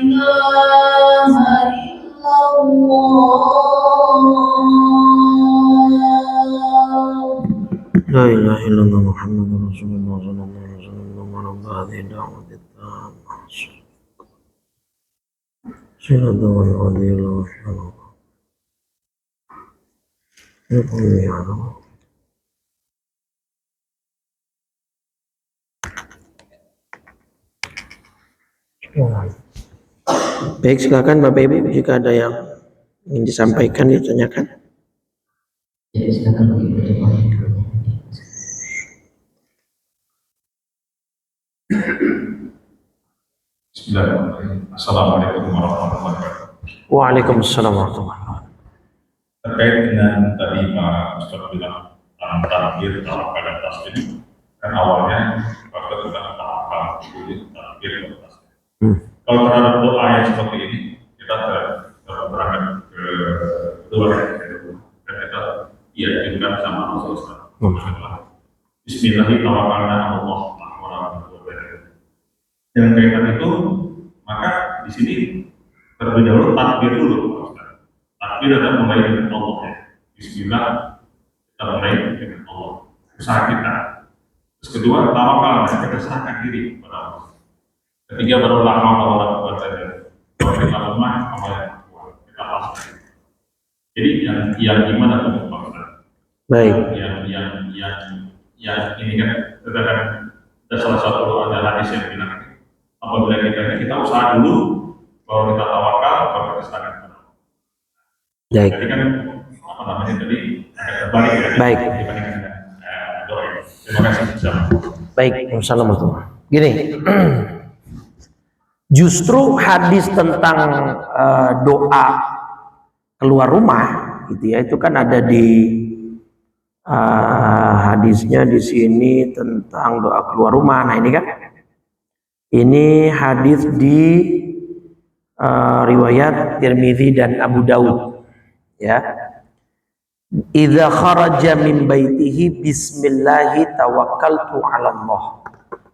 illallah. La ilaha illallah Muhammadur Rasulullah sallallahu alaihi wasallam wa ala hadhihi da'wati tammah. Siratu wal adil wa salam. Ya Allah. Baik, silakan Bapak Ibu jika ada yang ingin disampaikan ditanyakan. Ya, silakan Bapak Ibu. Bismillahirrahmanirrahim. Assalamualaikum warahmatullahi wabarakatuh. Waalaikumsalam warahmatullahi wabarakatuh. Terkait dengan tadi Pak Ustaz bilang takbir tawakal dan tasbih, kan awalnya waktu tentang tawakal takbir dan tasbih. Kalau terhadap doa yang seperti ini, kita berangkat ke luar dan kita yakinkan sama Rasulullah. Bismillahirrahmanirrahim. Dengan kaitan itu, maka di sini terlebih dahulu takbir dulu, Pak Ustaz. Takbir adalah mulai dengan Allah ya. Bismillah, kita mulai dengan Allah. Usaha kita. Terus kedua, tawakal, kita serahkan diri kepada Allah. Ketiga, baru lama Allah berkata, kalau kita lemah, Allah yang kuat. Kita pasrah. Jadi yang gimana tuh Pak Ustaz? Baik. Yang ini kan ada salah satu ada hadis yang bilang apabila kita usaha dulu, kalau kita tawakal, baru kita serahkan kepada Allah. Baik. Jadi kan apa namanya tadi agak terbalik ya. Baik. Dibandingkan dengan doa. Terima kasih. Baik, Assalamualaikum. Gini, justru hadis tentang doa keluar rumah, gitu ya, itu kan ada di hadisnya di sini tentang doa keluar rumah. Nah ini kan, ini hadis di riwayat Tirmidzi dan Abu Daud, ya. Idza kharaja min baitihi bismillahi tawakkaltu 'ala Allah.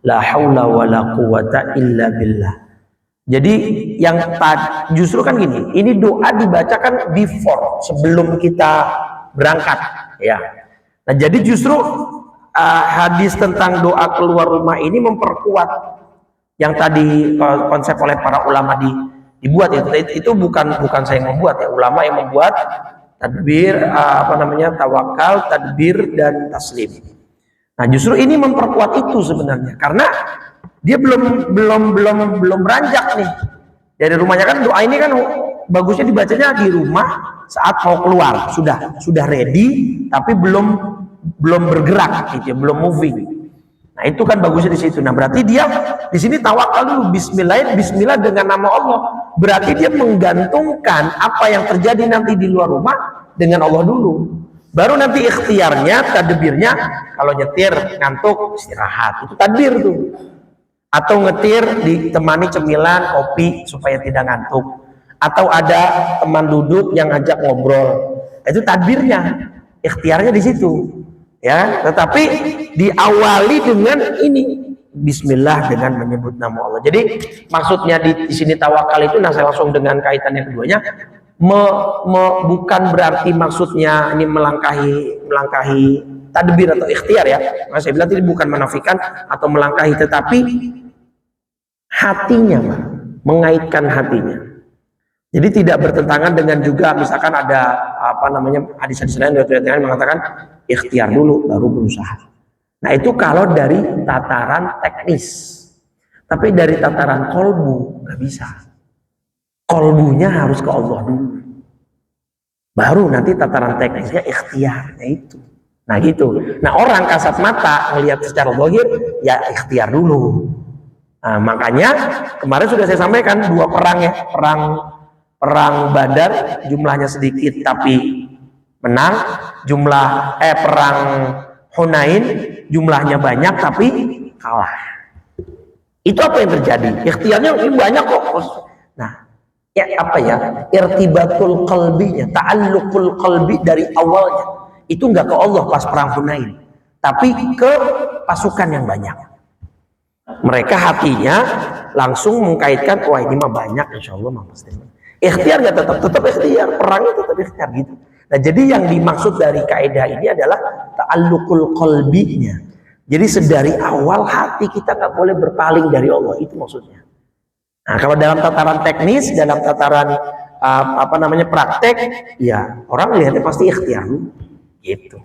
La haula wala quwata illa billah. Jadi yang justru kan gini, ini doa dibacakan before, sebelum kita berangkat, ya. Nah, jadi justru hadis tentang doa keluar rumah ini memperkuat yang tadi konsep oleh para ulama dibuat itu bukan saya yang membuat ya, ulama yang membuat tadbir tawakal, tadbir dan taslim. Nah, justru ini memperkuat itu sebenarnya karena dia belum beranjak nih dari rumahnya. Kan doa ini kan bagusnya dibacanya di rumah saat mau keluar, sudah ready tapi belum bergerak gitu ya, belum moving. Nah, itu kan bagusnya di situ. Nah, berarti dia di sini tawakal dulu, bismillah dengan nama Allah. Berarti dia menggantungkan apa yang terjadi nanti di luar rumah dengan Allah dulu. Baru nanti ikhtiarnya, tadbirnya, kalau nyetir ngantuk istirahat, itu tadbir tuh. Atau ngetir ditemani cemilan kopi supaya tidak ngantuk. Atau ada teman duduk yang ngajak ngobrol, itu tadbirnya, ikhtiarnya di situ. Ya, tetapi diawali dengan ini bismillah dengan menyebut nama Allah. Jadi maksudnya di sini tawakal itu, nah saya langsung dengan kaitan yang keduanya, bukan berarti maksudnya ini melangkahi tadbir atau ikhtiar ya. Nah, saya bilang ini bukan menafikan atau melangkahi, tetapi hatinya, Pak, mengaitkan hatinya. Jadi tidak bertentangan dengan juga misalkan ada hadis-hadis lain yang mengatakan ikhtiar dulu baru berusaha. Nah, itu kalau dari tataran teknis. Tapi dari tataran kolbu nggak bisa. Kolbunya harus ke Allah dulu. Baru nanti tataran teknisnya ikhtiarnya itu. Nah, gitu. Nah, orang kasat mata melihat secara zahir ya ikhtiar dulu. Nah, makanya kemarin sudah saya sampaikan dua perang ya, perang Badar jumlahnya sedikit tapi menang, perang Hunain jumlahnya banyak tapi kalah. Itu apa yang terjadi? Ikhtiarnya ini banyak kok. Nah, ya irtibatul qalbinya, ta'alluqul qalbi dari awalnya itu enggak ke Allah pas perang Hunain, tapi ke pasukan yang banyak. Mereka hatinya langsung mengkaitkan, wah ini mah banyak, insya Allah mah pasti. Ikhtiar nggak tetap ikhtiar, perangnya tetap ikhtiar gitu. Nah, jadi yang dimaksud dari kaidah ini adalah ta'alluqul qalbinya. Jadi sedari awal hati kita nggak boleh berpaling dari Allah, itu maksudnya. Nah, kalau dalam tataran teknis, dalam tataran praktek, ya orang lihatnya pasti ikhtiar gitu.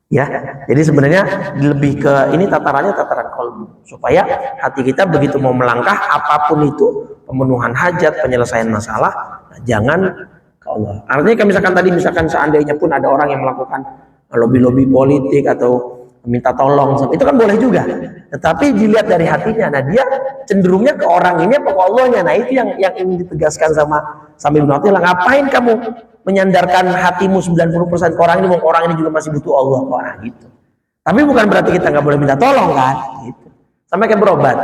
Ya, jadi sebenarnya lebih ke ini tatarannya tataran qalbi, supaya hati kita begitu mau melangkah apapun itu, pemenuhan hajat, penyelesaian masalah, jangan ke Allah. Artinya misalkan seandainya pun ada orang yang melakukan lobby politik atau minta tolong, itu kan boleh juga. Tetapi dilihat dari hatinya, nah dia cenderungnya ke orang ini apa ke Allahnya. Nah, itu yang ingin ditegaskan sama Ibnu Athaillah. Ngapain kamu menyandarkan hatimu 90% ke orang ini, orang ini juga masih butuh Allah kok, nah, gitu. Tapi bukan berarti kita nggak boleh minta tolong kan, gitu. Sama kayak berobat.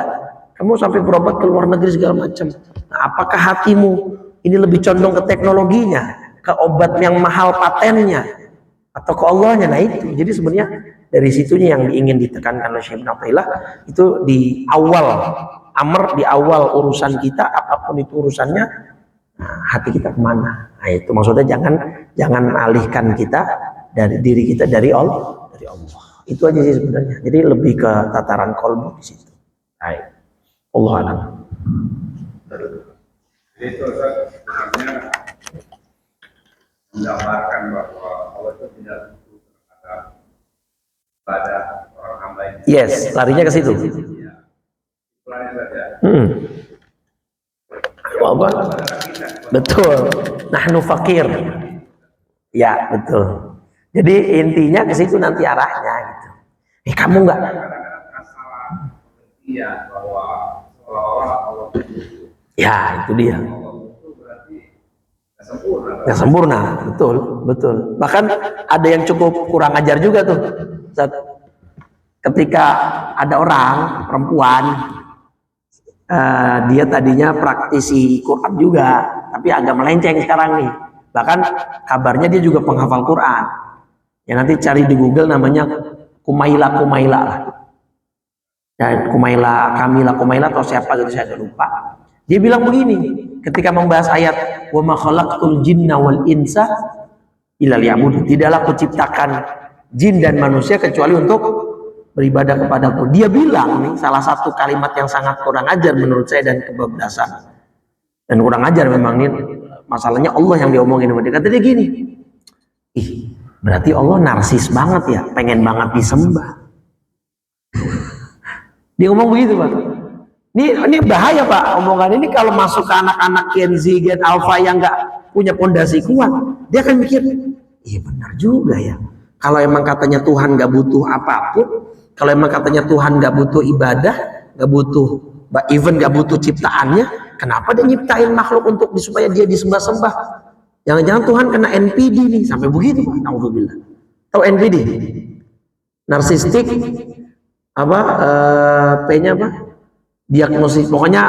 Kamu sampai berobat ke luar negeri segala macam. Nah, apakah hatimu ini lebih condong ke teknologinya, ke obat yang mahal patennya, atau ke Allahnya? Nah itu. Jadi sebenarnya dari situnya yang ingin ditekankan oleh Syekh Ibn Athaillah itu di awal amr, di awal urusan kita, apapun itu urusannya, nah, hati kita kemana? Nah itu maksudnya jangan alihkan kita dari diri kita dari Allah, dari Allah. Itu aja sih sebenarnya. Jadi lebih ke tataran kolbu di situ. Baik. Allah alam. Jadi itu sebenarnya menggambarkan bahwa Allah itu tidak butuh terhadap pada orang hamba ini. Yes, larinya ke situ. Ya. Itulah saja. Apa? Betul. Nahnu fakir. Ya, betul. Jadi intinya ke situ nanti arahnya gitu. Kamu nggak? Kadang-kadang masalah pengertian bahwa seolah-olah Allah itu Ya, itu dia. berarti nggak sempurna. Nggak sempurna, betul, betul. Bahkan ada yang cukup kurang ajar juga tuh. Ketika ada orang perempuan, dia tadinya praktisi Quran juga, tapi agak melenceng sekarang nih. Bahkan kabarnya dia juga penghafal Quran. Ya nanti cari di Google namanya Kumaila lah. Ya, Kamila Kumaila atau siapa gitu saya lupa. Dia bilang begini, ketika membahas ayat wa ma khalaqtul jinna wal insa illa liya'budun. Tidaklah kuciptakan jin dan manusia kecuali untuk beribadah kepadaku. Dia bilang nih salah satu kalimat yang sangat kurang ajar menurut saya dan kebablasan. Dan kurang ajar memang nih, masalahnya Allah yang diomongin sama dia. Kata dia gini, berarti Allah narsis banget ya, pengen banget disembah. Dia ngomong begitu Pak. Ini bahaya Pak, omongan ini kalau masuk ke anak-anak Gen Z, Gen Alpha yang nggak punya pondasi kuat, dia akan mikir, iya benar juga ya. Kalau emang katanya Tuhan nggak butuh apapun, kalau emang katanya Tuhan nggak butuh ibadah, nggak butuh, even nggak butuh ciptaannya, kenapa dia nyiptain makhluk untuk supaya dia disembah-sembah? Jangan-jangan Tuhan kena NPD nih, sampai begitu Pak. Alhamdulillah. Tahu NPD? Narsistik apa? P-nya apa? Diagnosis. Pokoknya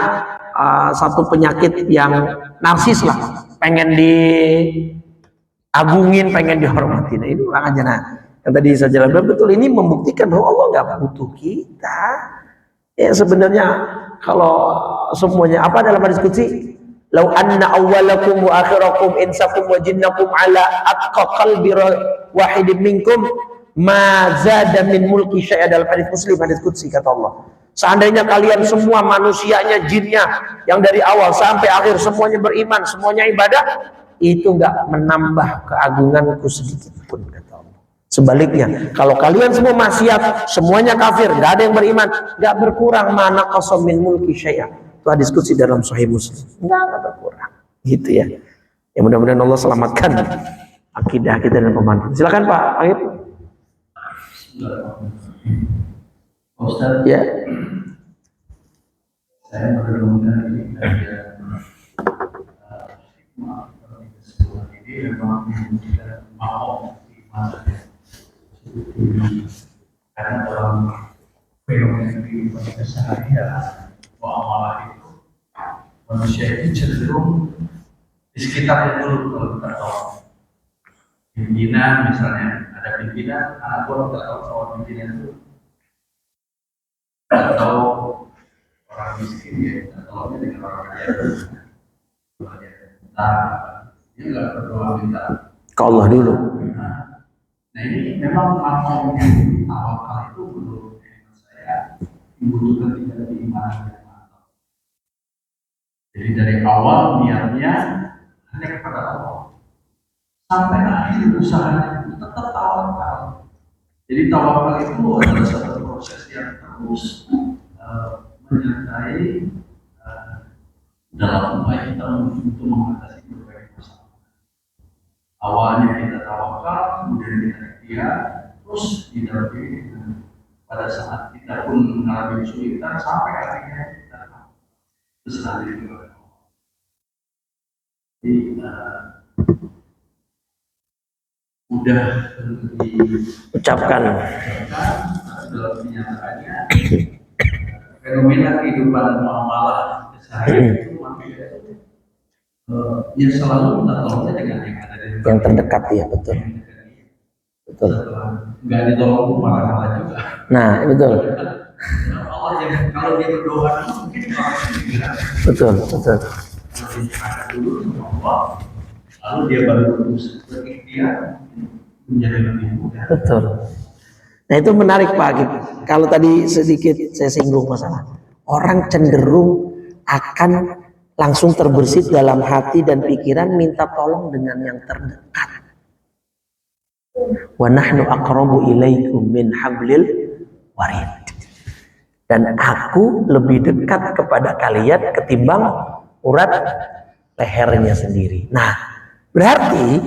satu penyakit yang narsis lah, pengen diagungin, pengen dihormatin. Nah, ini orang aja. Nah, yang tadi saya jelaskan betul, ini membuktikan bahwa Allah nggak butuh kita. Ya sebenarnya kalau semuanya apa dalam hadis qudsi, lau anna awwalakum wa akhirakum insakum wa jinnakum ala atqa qalbi wahidin minkum ma zada min mulki syai'a. Dalam hadis Muslim, hadis qudsi kata Allah, seandainya kalian semua manusianya, jinnya, yang dari awal sampai akhir semuanya beriman, semuanya ibadah, itu nggak menambah keagunganku sedikit pun, kata Allah. Sebaliknya, kalau kalian semua maksiat, semuanya kafir, nggak ada yang beriman, nggak berkurang mana qasam min mulki syai'a. Itu hadis qudsi dalam Sahih Muslim. Nggak berkurang, gitu ya. Ya mudah-mudahan Allah selamatkan akidah kita dan pemahaman. Silakan Pak Agib. Ustaz, Ya. saya merenungkan ini kajian hikmah sebuah ini memang kita mau hikmah karena dalam fenomena kehidupan keseharian muamalah itu manusia itu cenderung di sekitarnya dulu kalau kita tahu pimpinan, misalnya ada pimpinan, anak buah nggak tahu soal pimpinan itu, atau orang miskin ya, atau dengan orang kaya, kalau dia minta, dia nggak berdoa minta Ke Allah dulu. Nah ini memang makomnya tawakal itu menurut saya membutuhkan tingkat keimanan yang mantap. Jadi dari awal niatnya hanya kepada Allah, sampai akhir usahanya itu tetap tawakal. Jadi tawakal itu adalah satu proses yang terus menyertai dalam upaya kita untuk mengatasi berbagai masalah. Awalnya kita tawakal, kemudian kita ikhtiar, terus didampingi pada saat kita pun mengalami kesulitan sampai akhirnya kita berserah diri kepada Allah. Jadi udah Ucapkan. dalam kenyataannya fenomena kehidupan muamalah sehari itu manusia ya selalu minta tolongnya dengan yang ada di Yang terdekat ya, betul. Betul. nggak ditolong pun marah-marah juga. Nah, betul. Allah yang kalau dia berdoa mungkin orang segera Betul, betul. ada dulu sama Allah, lalu dia baru berikhtiar menjadi lebih mudah. Betul. Nah, itu menarik Pak Agib. Kalau tadi sedikit saya singgung masalah orang cenderung akan langsung terbersit dalam hati dan pikiran minta tolong dengan yang terdekat. Wa nahnu aqrabu ilaikum min hablil warid. Dan aku lebih dekat kepada kalian ketimbang urat lehernya sendiri. Nah, berarti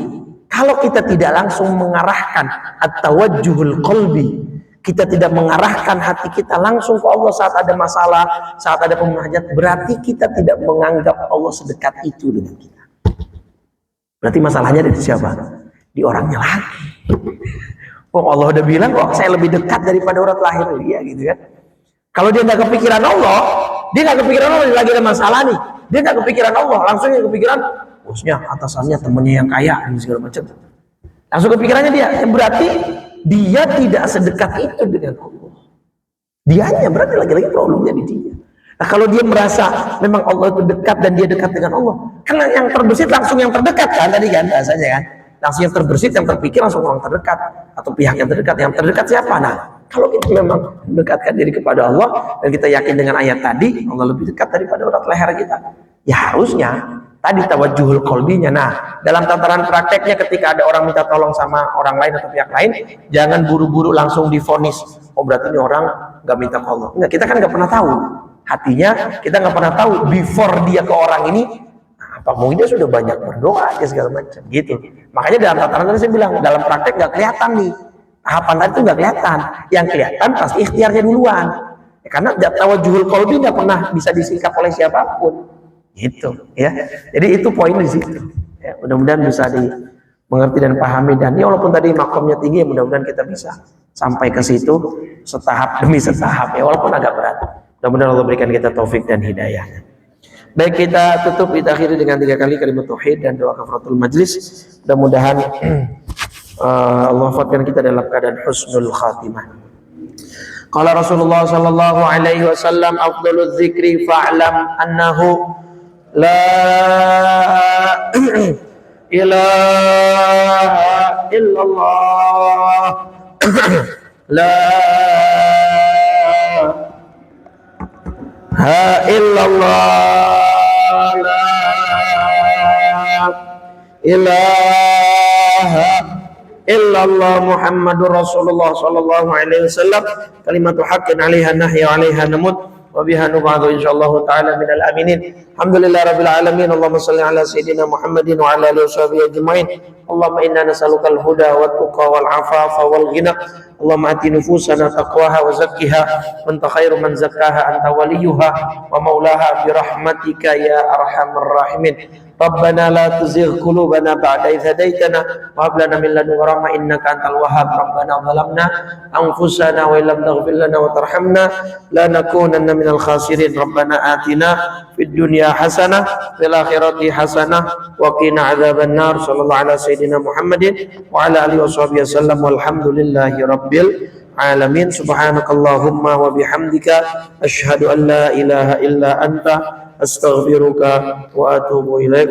kalau kita tidak langsung mengarahkan at-tawajjuhul qalbi, kita tidak mengarahkan hati kita langsung ke Allah saat ada masalah, saat ada pemunajat, berarti kita tidak menganggap Allah sedekat itu dengan kita. Berarti masalahnya di siapa? Di orangnya lagi. Oh, Allah udah bilang kok saya lebih dekat daripada urat lahir dia gitu kan. Kalau dia nggak kepikiran Allah, dia nggak kepikiran Allah, lagi ada masalah nih, dia nggak kepikiran Allah, langsung yang kepikiran bosnya, atasannya, temennya yang kaya, ini segala macam. Langsung kepikirannya dia, berarti dia tidak sedekat itu dengan Allah. Dianya berarti lagi-lagi problemnya di dia. Nah, kalau dia merasa memang Allah itu dekat dan dia dekat dengan Allah, kan yang terbersit langsung yang terdekat kan tadi kan bahasanya kan. Langsung yang terbersit, yang terpikir langsung orang terdekat atau pihak yang terdekat. Yang terdekat siapa? Nah, kalau kita memang mendekatkan diri kepada Allah dan kita yakin dengan ayat tadi, Allah lebih dekat daripada urat leher kita. Ya harusnya tadi tawajjuhul qalbinya. Nah, dalam tataran prakteknya ketika ada orang minta tolong sama orang lain atau pihak lain, jangan buru-buru langsung divonis. Oh berarti ini orang nggak minta ke Allah. Enggak, kita kan nggak pernah tahu hatinya, kita nggak pernah tahu before dia ke orang ini. Apa mungkin dia sudah banyak berdoa aja segala macam gitu. Makanya dalam tataran tadi saya bilang dalam praktek nggak kelihatan nih. Tahapan tadi itu nggak kelihatan. Yang kelihatan pasti ikhtiarnya duluan. Ya, karena tawajjuhul qalbi nggak pernah bisa disingkap oleh siapapun. Gitu ya. Jadi itu poin di situ. Ya, mudah-mudahan bisa dimengerti dan pahami, dan ya walaupun tadi makomnya tinggi, ya mudah-mudahan kita bisa sampai ke situ setahap demi setahap ya walaupun agak berat. Mudah-mudahan Allah berikan kita taufik dan hidayah. Baik, kita tutup, kita akhiri dengan 3 kali kalimat tauhid dan doa kafaratul majlis. Mudah-mudahan Allah wafatkan kita dalam keadaan husnul khatimah. Qala Rasulullah sallallahu alaihi wasallam, afdhaluz dzikri fa'lam annahu la ilaha illallah la illallah la ilaha illallah Muhammadur Rasulullah sallallahu alaihi wasallam, kalimatu haqqin 'alaiha nahya 'alaiha namut wa biha nub'adu insyaallah taala minal aminin. Alhamdulillahirabbil alamin. Allahumma shalli ala sayidina Muhammadin wa ala alihi washabihi ajmain. Allahumma inna nas'alukal huda wat tuqa wal afafa wal ghina. Allahumma ati nufusana taqwaha wa zakkiha wa anta khairu man zakkaha anta waliyuha wa maulaha bi rahmatika ya arhamar rahimin. Rabbana la tuzigh qulubana ba'da idh hadaitana wa hab lana min ladunka rahmah innaka antal wahhab. Rabbana zalamna anfusana wa illam taghfir lana wa tarhamna lanakunanna minal khasirin. Rabbana atina fid dunya hasanah fil akhirati hasanah wa qina adzaban nar. Sallallahu ala sayidina Muhammadin wa ala alihi washabihi wasallam walhamdulillahi rabbil alamin. Subhanakallahumma wa bihamdika asyhadu an la ilaha illa anta astaghfiruka wa atubu ilaik.